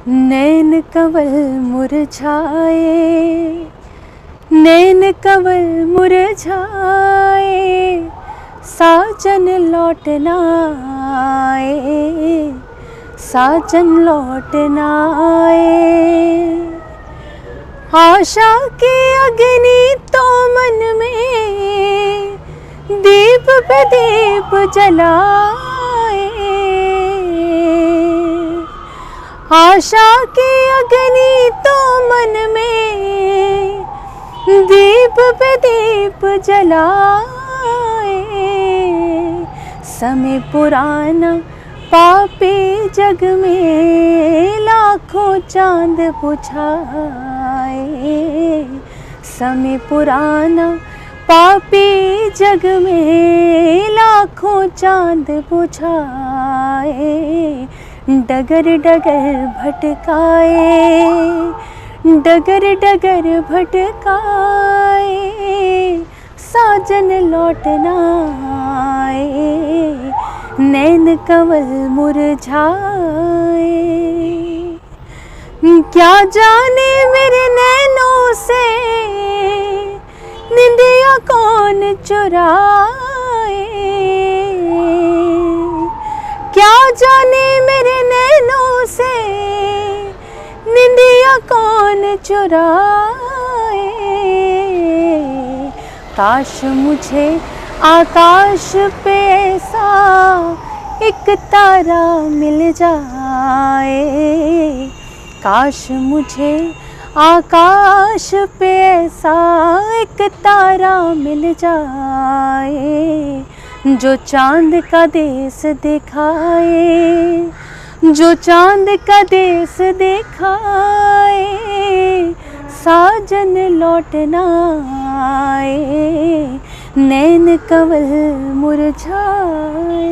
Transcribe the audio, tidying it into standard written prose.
नैन कंवल मुरझाए, नैन कंवल मुरझाए, साजन लौट न आए, साजन लौट न आए। आशा के अग्नि तो मन में दीप पे दीप जलाए, आशा की अग्नि तो मन में दीप पे दीप जलाए। समय पुराना पापी जग में लाखों चांद बुझाए, समय पुराना पापी जग में लाखों चांद बुझाए। डगर डगर भटकाए, डगर डगर भटकाए, साजन लौट न आए, नैन कंवल मुरझाए। क्या जाने मेरे नैनों से निंदिया कौन चुराए, क्या जाने मेरे नैनों से निंदिया कौन चुराए। काश मुझे आकाश पे ऐसा एक तारा मिल जाए, काश मुझे आकाश पे ऐसा एक तारा मिल जाए, जो चांद का देश दिखाए, जो चांद का देश दिखाए, साजन लौट न आए, नैन कंवल मुरझाए।